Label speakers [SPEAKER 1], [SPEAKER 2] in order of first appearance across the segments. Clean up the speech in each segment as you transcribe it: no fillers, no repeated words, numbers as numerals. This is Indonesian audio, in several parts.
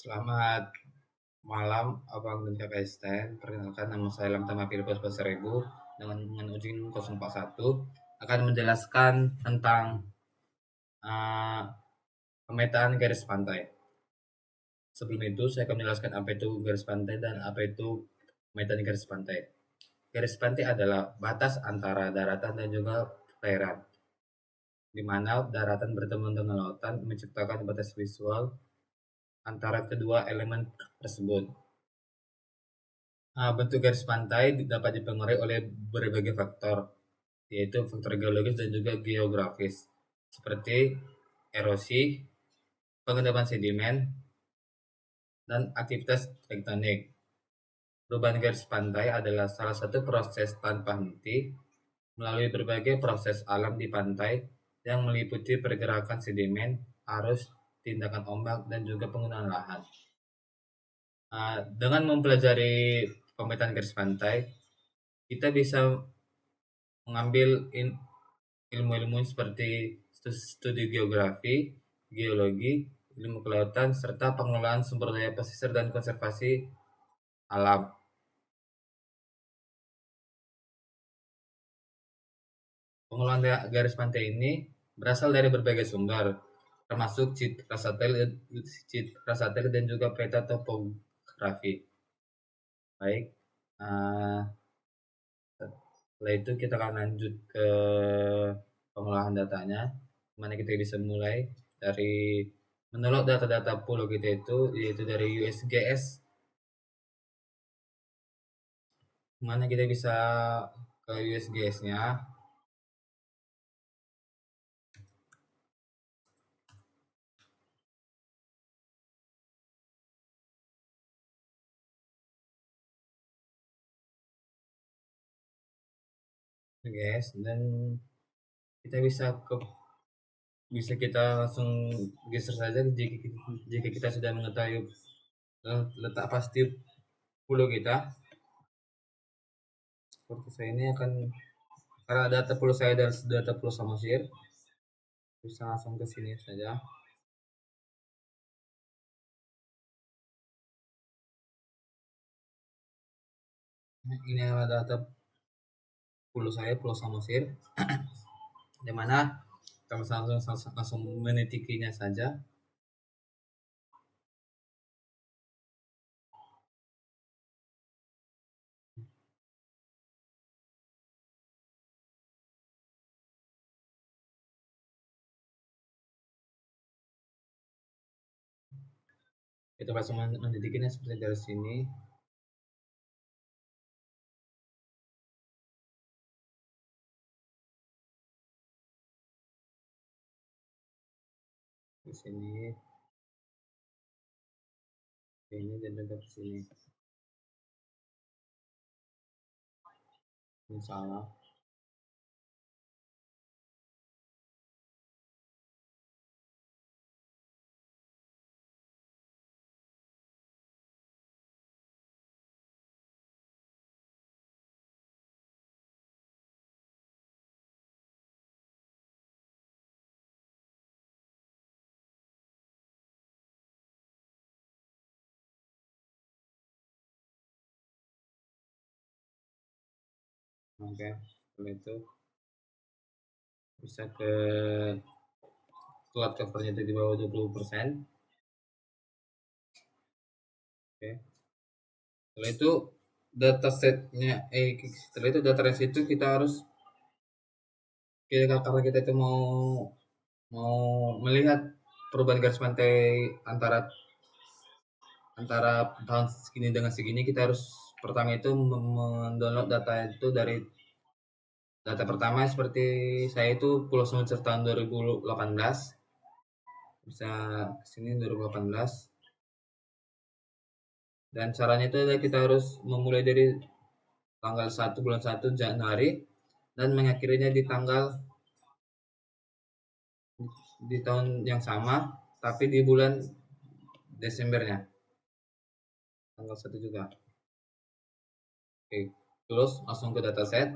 [SPEAKER 1] Selamat malam, Abang dan Kakak STN. Perkenalkan, nama saya Lamtama Filipus Pasaribu dengan ujung 041 akan menjelaskan tentang uh, pemetaan garis pantai. Sebelum itu, saya akan menjelaskan apa itu garis pantai dan apa itu pemetaan garis pantai. Garis pantai adalah batas antara daratan dan juga perairan, di mana daratan bertemu dengan lautan menciptakan batas visual antara kedua elemen tersebut. Bentuk garis pantai dapat dipengaruhi oleh berbagai faktor, yaitu faktor geologis dan juga geografis, seperti erosi, pengendapan sedimen, dan aktivitas tektonik. Perubahan garis pantai adalah salah satu proses tanpa henti melalui berbagai proses alam di pantai yang meliputi pergerakan sedimen, arus, tindakan ombak, dan juga penggunaan lahan. Dengan mempelajari pemetaan garis pantai, kita bisa mengambil ilmu-ilmu seperti studi geografi, geologi, ilmu kelautan, serta pengelolaan sumber daya pesisir dan konservasi alam. Pengelolaan garis pantai ini berasal dari berbagai sumber, termasuk citra satelit dan juga peta topografi. Baik, setelah itu kita akan lanjut ke pengolahan datanya, mana kita bisa mulai dari menolak data-data pulau kita itu, yaitu dari USGS, mana kita bisa ke USGS-nya. Guys, dan kita bisa kita langsung geser saja jika kita sudah mengetahui letak pasti pulau kita. Seperti saya ini akan, karena data pulau saya dan data pulau Samosir, bisa langsung ke sini saja. Ini adalah data pulau saya, Pulau Samosir, di mana kita langsung menitikinya saja. Kita langsung mendidiknya seperti dari sini. Di sini, ini dan juga di sini. Ini salah. Oke, setelah itu bisa ke cloud covernya itu di bawah 20%. Oke. Setelah itu datasetnya setelah itu data itu kita harus, karena kita itu mau melihat perubahan garis pantai antara tahun segini dengan segini, kita harus pertama itu mendownload data itu dari data pertama. Seperti saya itu Pulau Samosir tahun 2018, bisa kesini 2018, dan caranya itu adalah kita harus memulai dari tanggal 1 bulan 1 Januari dan mengakhirinya di tahun yang sama, tapi di bulan Desembernya, tanggal 1 juga. Oke, terus langsung ke dataset.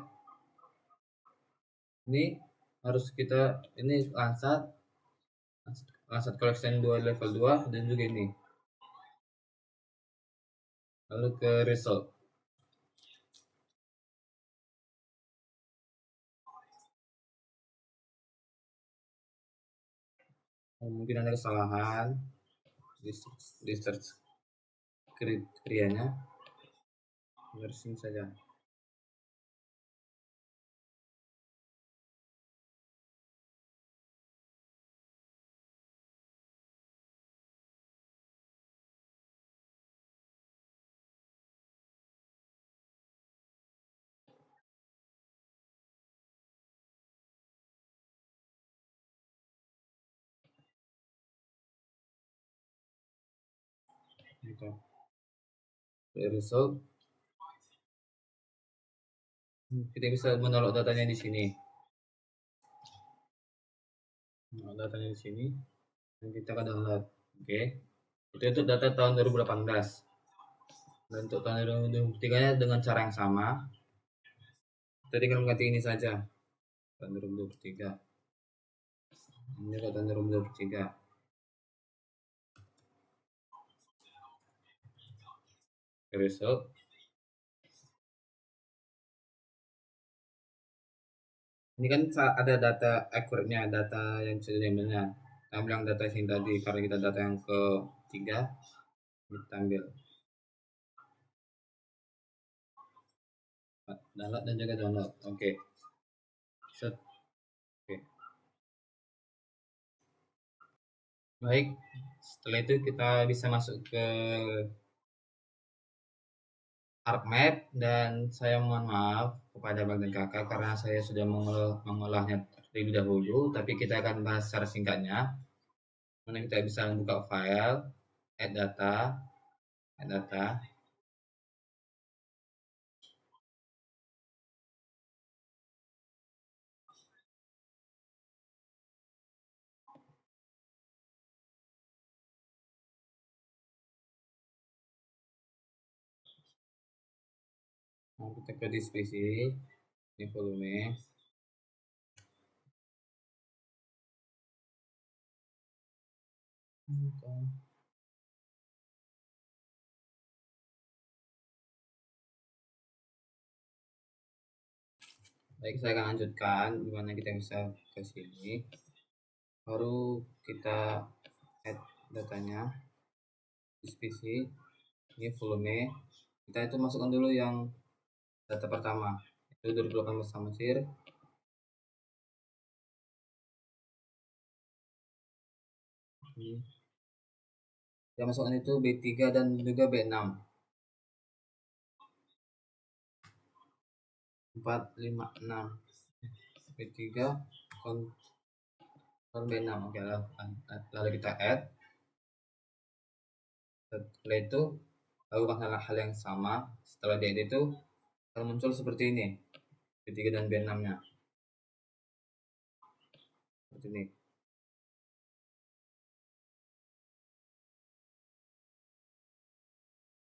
[SPEAKER 1] Ini harus ini Landsat collection 2 level 2 dan juga ini. lalu ke result. Mungkin ada kesalahan di search kriterianya, bersin saja. Gitu. Result, kita bisa menolak datanya di sini. Menolak datanya di sini, dan kita akan download. Oke, itu untuk data tahun 2018. Dan untuk tahun 2023 dengan cara yang sama, kita tinggal mengganti ini saja, tahun 2023. Ini tahun 2023. Result, ini kan ada data accurate-nya, data yang sebenarnya. Kita bilang data yang tadi, karena kita data yang ketiga, kita ambil download dan juga download. Oke. Set. Oke. Baik, setelah itu kita bisa masuk ke ArcMap, dan saya mohon maaf kepada Bang dan Kakak karena saya sudah mengolahnya terlebih dahulu, tapi kita akan bahas secara singkatnya. Mana kita bisa membuka file, add data. Nah, kita ke deskripsi, ini volume. Baik, saya akan lanjutkan dimana kita bisa ke sini, baru kita add datanya, deskripsi, ini volume. Kita itu masukkan dulu yang data pertama, itu 2018 Mesir. Yang masukkan itu B3 dan juga B6. 4, 5, 6. B3 kon B6. Oke, lalu kita add. Setelah itu lakukan hal yang sama. Setelah di add itu akan muncul seperti ini, B3 dan B6 nya seperti ini.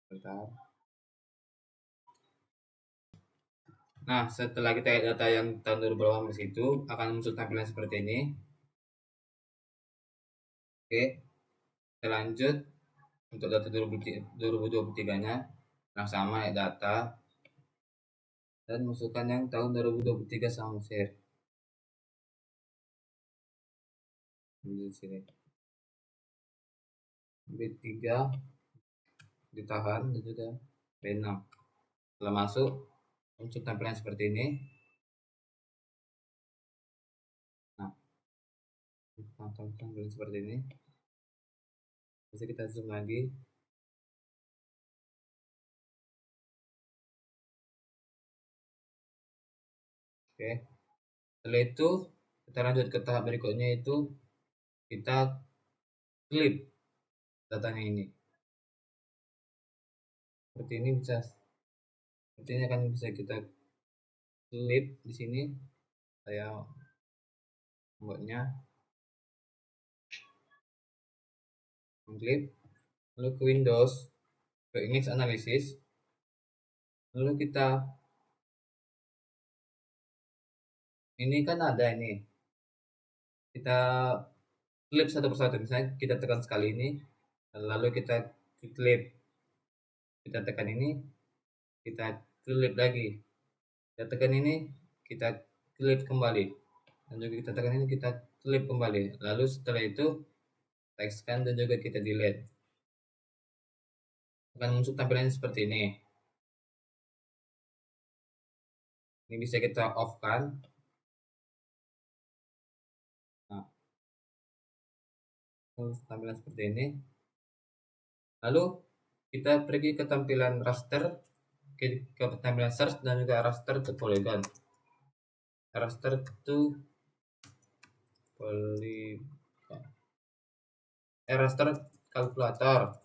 [SPEAKER 1] Bentar. Nah, setelah kita add data yang tahun 2018 itu akan muncul tampilan seperti ini. Oke, kita lanjut untuk data 2023 nya yang sama, add data dan masukkan yang tahun 2023 sama Mesir di sini. B3 ditahan dan juga B6. Setelah masuk muncul tampilan seperti ini. Nah, tampilan seperti ini. Bisa kita zoom lagi. Oke, setelah itu kita lanjut ke tahap berikutnya, itu kita klip datanya ini. Seperti ini akan bisa kita klip di sini. Saya membuatnya klip, lalu ke Windows, ke Image Analysis, lalu kita ini kan ada ini, kita klip satu persatu. Misalnya kita tekan sekali ini, lalu kita klip kita tekan ini, kita klik lagi, kita tekan ini, kita klik kembali, dan juga kita tekan ini, kita klik kembali. Lalu setelah itu tekan dan juga kita delete, akan muncul tampilan seperti ini. Ini bisa kita off kan. Nah, tampilan seperti ini. Lalu kita pergi ke tampilan raster, ke tampilan search dan juga raster to polygon. Raster to polygon. Raster kalkulator.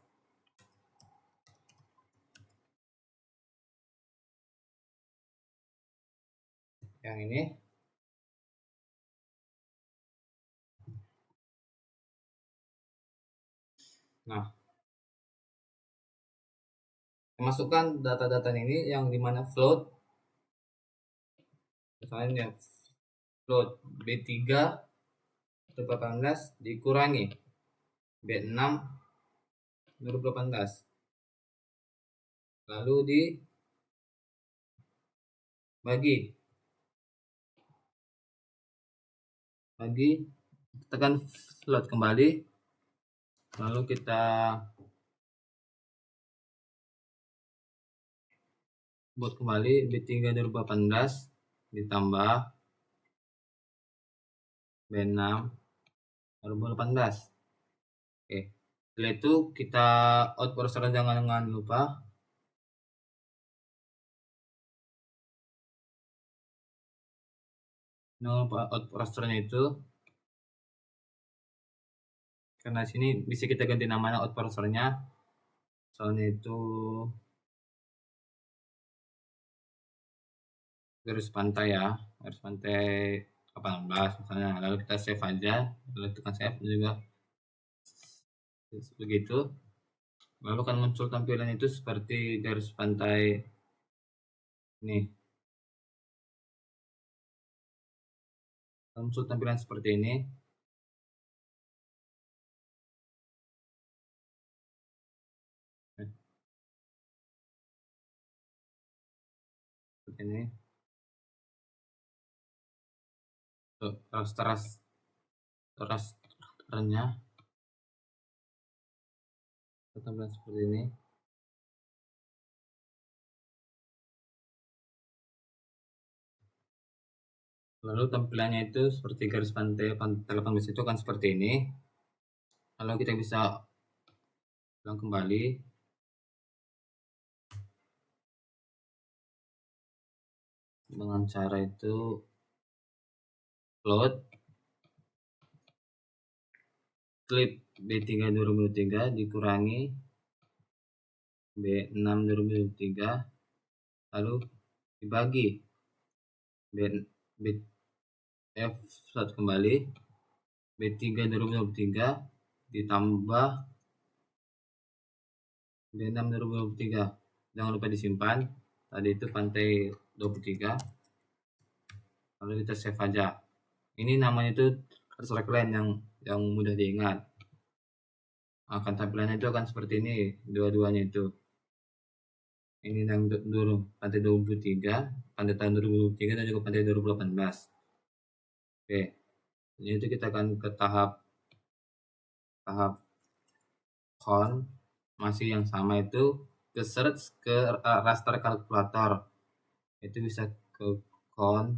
[SPEAKER 1] Yang ini. Nah, masukkan data-data ini yang dimana float, misalnya float B3 2018 dikurangi B6 2018, lalu dibagi, tekan float kembali, lalu kita buat kembali B3 2018 ditambah B6 2018. Oke, setelah itu kita out browser, jangan lupa out browsernya itu, karena sini bisa kita ganti namanya out browsernya, soalnya itu garis pantai ya, garis pantai 18 misalnya. Lalu kita save aja, lalu tekan save juga begitu. Lalu kan muncul tampilan itu seperti garis pantai ini, muncul tampilan seperti ini. Seperti ini. Rasternya tampilan seperti ini. Lalu tampilannya itu seperti garis pantai 18 itu kan seperti ini. Lalu kita bisa ulang kembali, dengan cara itu float clip B3 2023 dikurangi B6 2023, lalu dibagi F float kembali B3 2023 ditambah B6 2023. Jangan lupa disimpan, tadi itu pantai 23, lalu kita save aja. Ini namanya itu track line yang mudah diingat. Akan tampilannya itu akan seperti ini, dua-duanya itu. Ini yang dulu pantai 23, pantai tahun 2023 dan juga pantai 2018. Oke, ini itu kita akan ke tahap count, masih yang sama itu, ke search ke raster kalkulator. Itu bisa ke count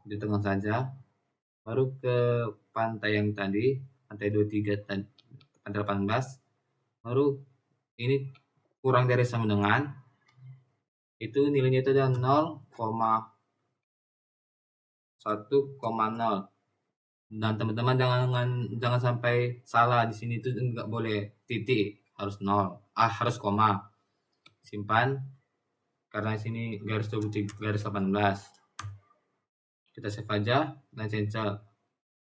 [SPEAKER 1] di tengah saja, baru ke pantai yang tadi, pantai 23 dan pantai 18, baru ini kurang dari sama dengan itu, nilainya itu ada 0,1,0. dan teman-teman jangan sampai salah, di sini itu enggak boleh titik, harus 0, harus koma. Simpan, karena sini garis 23 garis 18. Kita save aja dan cancel,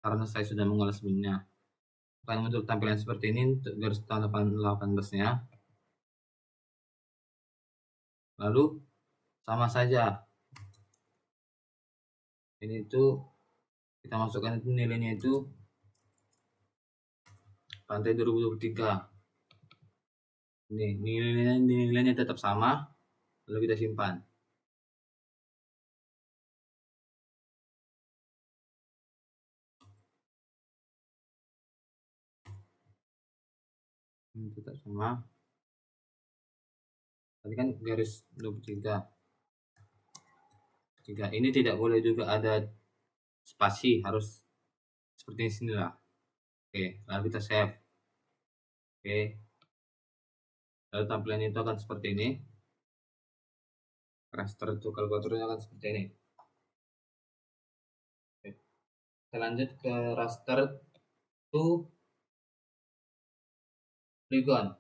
[SPEAKER 1] karena saya sudah mengolah sebelumnya. Akan muncul tampilan seperti ini untuk garis tahun 18 nya. Lalu sama saja, ini itu kita masukkan itu nilainya itu pantai 2023. Nih, nilainya tetap sama, lalu kita simpan. Ini tetap sama. Tadi kan garis 23. Ini tidak boleh juga ada spasi, harus seperti sini lah. Oke, lalu kita save. Oke, lalu tampilan itu akan seperti ini. Raster itu kalkulatornya akan seperti ini. Oke. Kita lanjut ke raster to polygon.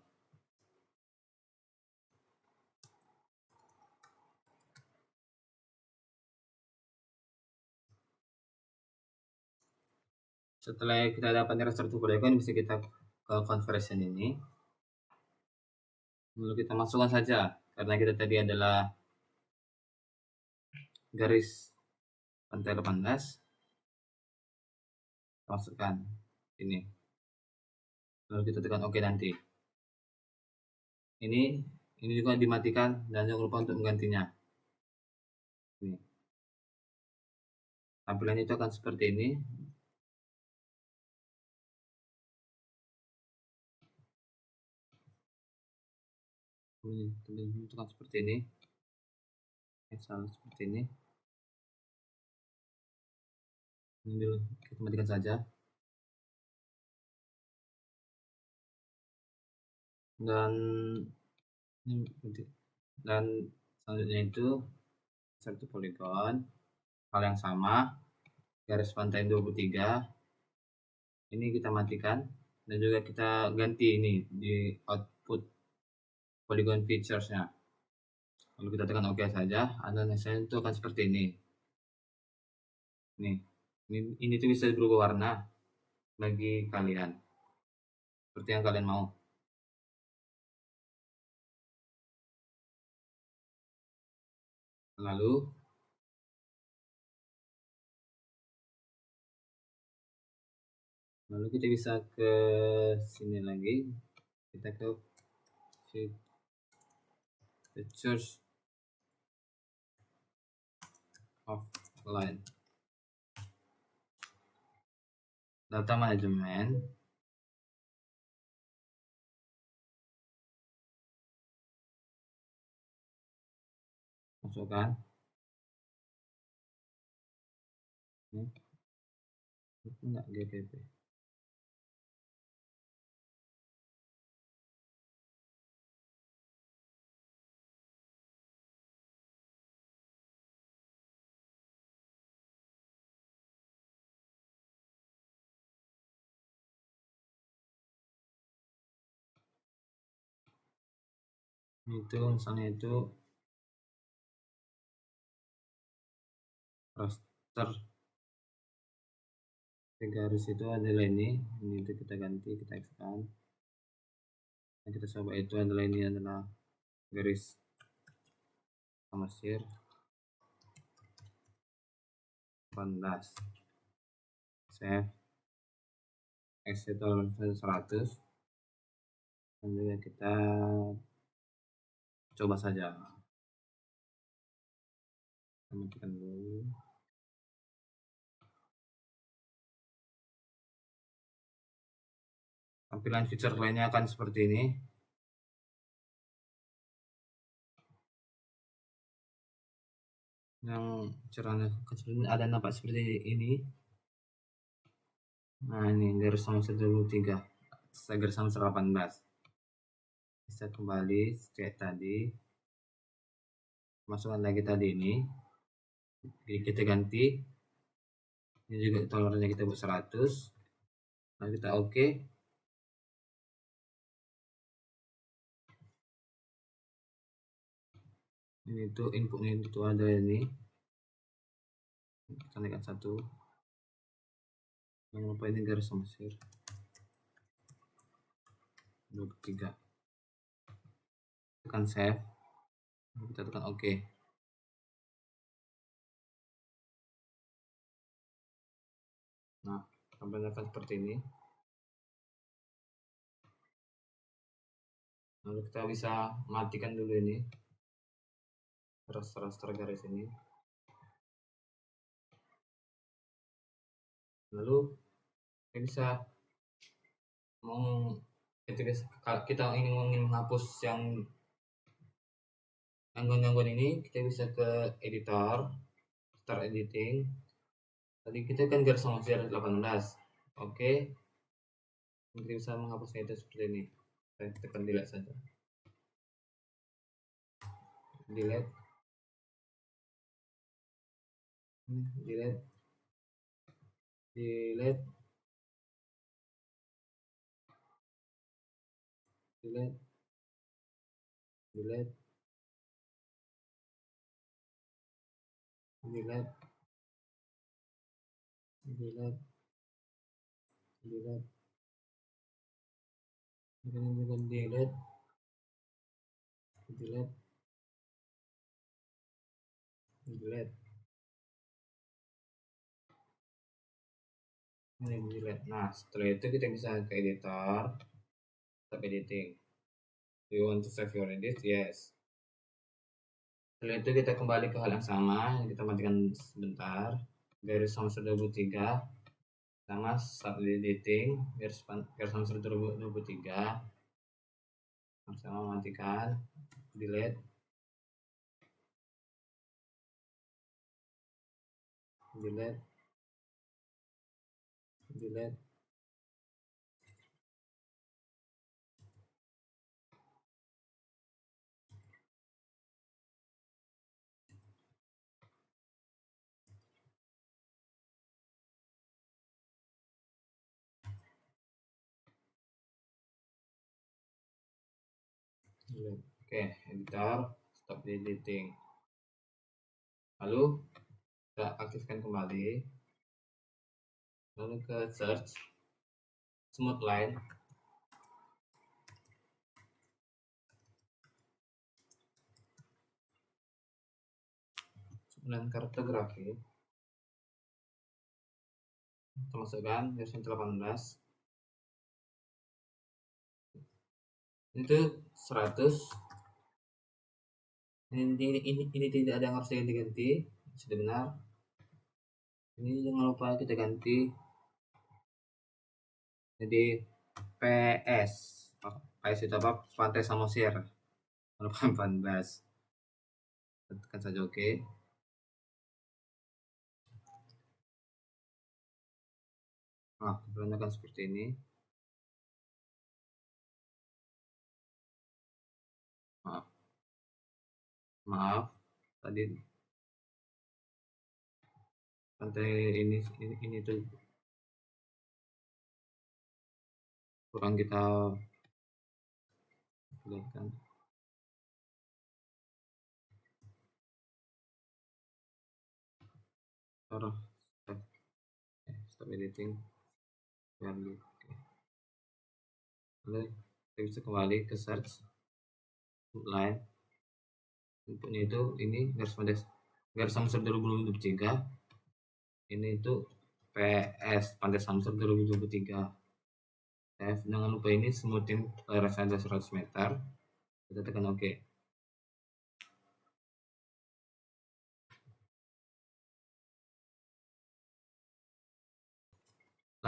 [SPEAKER 1] Setelah kita dapat raster to polygon, bisa kita ke conversion ini. Lalu kita masukkan saja, karena kita tadi adalah garis pantai 18. Masukkan ini, lalu kita tekan OK nanti. Ini juga dimatikan dan jangan lupa untuk menggantinya. Ini tampilannya itu akan seperti ini. Tampilannya itu akan seperti ini. Salah seperti ini. Ini dulu kita matikan saja. Dan selanjutnya itu satu poligon, hal yang sama, garis pantai 23 ini kita matikan, dan juga kita ganti ini di output polygon featuresnya. Lalu kita tekan OK saja, hasilnya itu akan seperti ini. Nih, ini tuh bisa berubah warna bagi kalian, seperti yang kalian mau. Lalu kita bisa ke sini lagi, kita ke features of line, data management, masukkan enggak GTP. Itu misalnya itu raster garis itu adalah ini itu kita ganti, kita expand. Yang kita coba itu adalah ini adalah garis Mesir 18. Save, exit tolerance 100, dan juga kita coba saja. Kita matikan dulu. Tampilan feature lainnya akan seperti ini. Yang cerahnya ada nampak seperti ini. Nah, ini garis sama 123, garis sama 18. Bisa kembali kayak tadi, masukkan lagi tadi ini, jadi kita ganti ini juga toleransinya kita buat 100. Lalu kita OK. Ini tuh inputnya itu ada ini, kita naikkan 1. Jangan lupa ini garis Mesir 23. Tekan save, kita tekan OK. Nah, tampilannya akan seperti ini. Lalu kita bisa matikan dulu ini raster garis ini. Lalu kita bisa ketika kita ingin menghapus yang gangguan-gangguan ini, kita bisa ke editor, start editing. Tadi kita kan garis samosir 18. Oke. Kita bisa menghapusnya itu seperti ini. Saya tekan delete saja. Delete. Delete. Delete. Delete. Delete. Delete. Delete. Delete. Delete. Delete. Delete. Ini delete. Nah, setelah itu kita bisa ke editor, stop editing. Do you want to save your edit? Yes. Setelah itu kita kembali ke hal yang sama, kita matikan sebentar. Garis samosir 23 sama start editing, garis samosir 23 sama matikan, delete. Delete. Delete. Oke, editor, stop editing. Lalu kita aktifkan kembali. Lalu ke search smooth line. Dan kartografi. Kita masukkan versi 18. Itu 100. Ini tidak ada yang harus diganti, sudah benar. Ini jangan lupa kita ganti jadi PS. PS itu apa? Pantai Samosir. Merupakan 18. Tekan saja oke. Nah, kebenaran seperti ini. Maaf, tadi pantai ini tuh kurang kita lihatkan. Stop editing. Lalu kita bisa kembali ke search line. Inputnya itu ini garis samosir 2023. Ini itu PS Pantai Samosir 2023. Jangan lupa ini smoothin layarnya ada 100 meter. Kita tekan OK.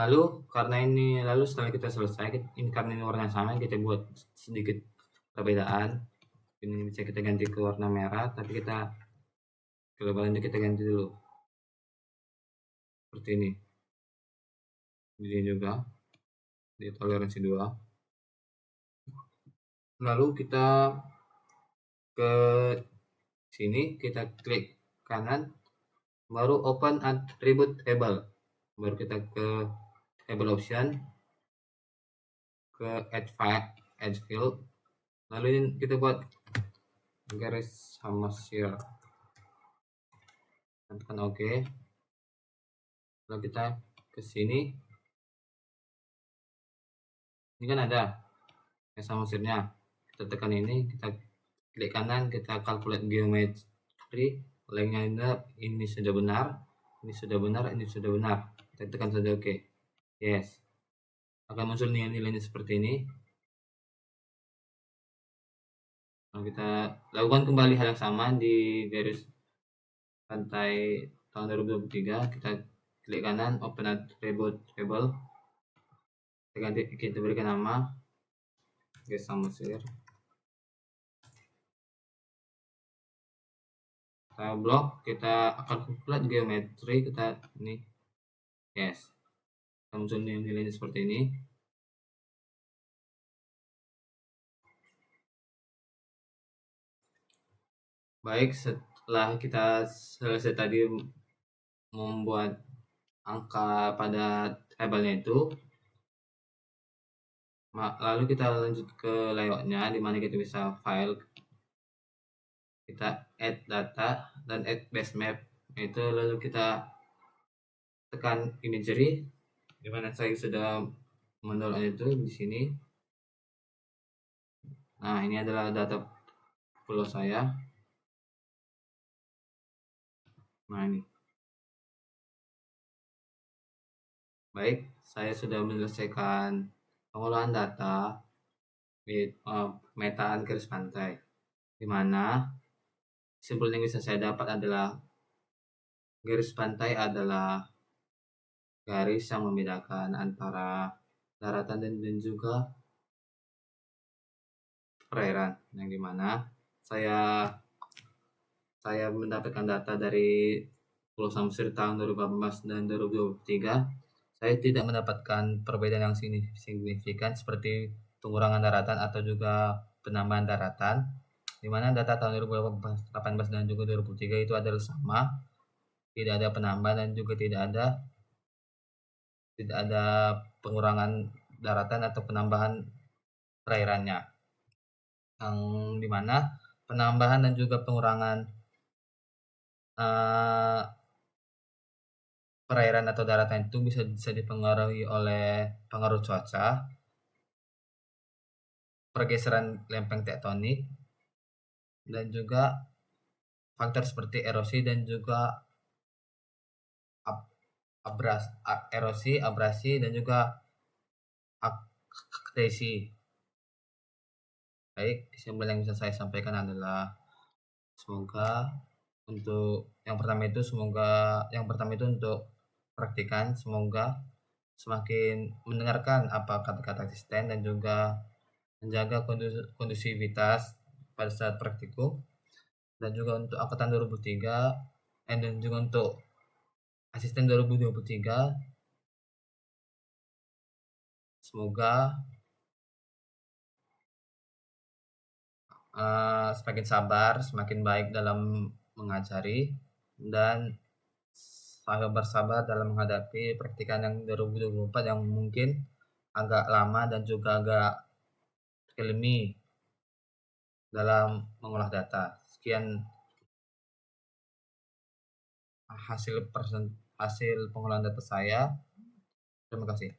[SPEAKER 1] Lalu setelah kita selesai, karena ini warna sama, kita buat sedikit perbedaan. Ini bisa kita ganti ke warna merah, tapi kita kelebarannya kita ganti dulu seperti ini. Ini juga di toleransi 2. Lalu kita ke sini, kita klik kanan, baru open attribute table, baru kita ke table option, ke add field. Lalu ini kita buat garis samosir, tekan OK. Lalu kita ke sini, ini kan ada samosirnya, kita tekan ini, kita klik kanan, kita calculate geometry, lengthnya ini sudah benar, ini sudah benar, ini sudah benar. Kita tekan saja OK. Yes, akan muncul nilai-nilainya seperti ini. Lalu kita lakukan kembali hal yang sama di garis pantai tahun 2023. Kita klik kanan, open attribute table. Kita berikan nama Garis Samosir. Kita blok, kita akan calculate geometri, kita ini yes, kita muncul nilainya seperti ini. Baik, setelah kita selesai tadi membuat angka pada tabelnya itu, lalu kita lanjut ke layoutnya, di mana kita bisa file, kita add data dan add base map. Itu lalu kita tekan imagery, di mana saya sudah mendownload itu di sini. Nah, ini adalah data pulau saya. Nah, ini. Baik, saya sudah menyelesaikan pengolahan data di pemetaan garis pantai, di mana kesimpulan yang bisa saya dapat adalah garis pantai adalah garis yang membedakan antara daratan dan juga perairan, yang dimana saya mendapatkan data dari Pulau Samosir tahun 2018 dan 2023. Saya tidak mendapatkan perbedaan yang signifikan seperti pengurangan daratan atau juga penambahan daratan, di mana data tahun 2018 dan juga 2023 itu adalah sama, tidak ada penambahan dan juga tidak ada pengurangan daratan atau penambahan perairannya, yang dimana penambahan dan juga pengurangan perairan atau daratan itu bisa dipengaruhi oleh pengaruh cuaca, pergeseran lempeng tektonik, dan juga faktor seperti erosi dan juga abrasi dan juga akresi. Baik, kesimpulan yang bisa saya sampaikan adalah semoga yang pertama itu untuk praktikan, semoga semakin mendengarkan apa kata-kata asisten dan juga menjaga kondusivitas pada saat praktikum, dan juga untuk angkatan 2003 dan juga untuk asisten 2023, semoga semakin sabar, semakin baik dalam mengajari, dan bersabar dalam menghadapi praktikan yang 2024 yang mungkin agak lama dan juga agak ilmi dalam mengolah data. Sekian hasil pengolahan data saya. Terima kasih.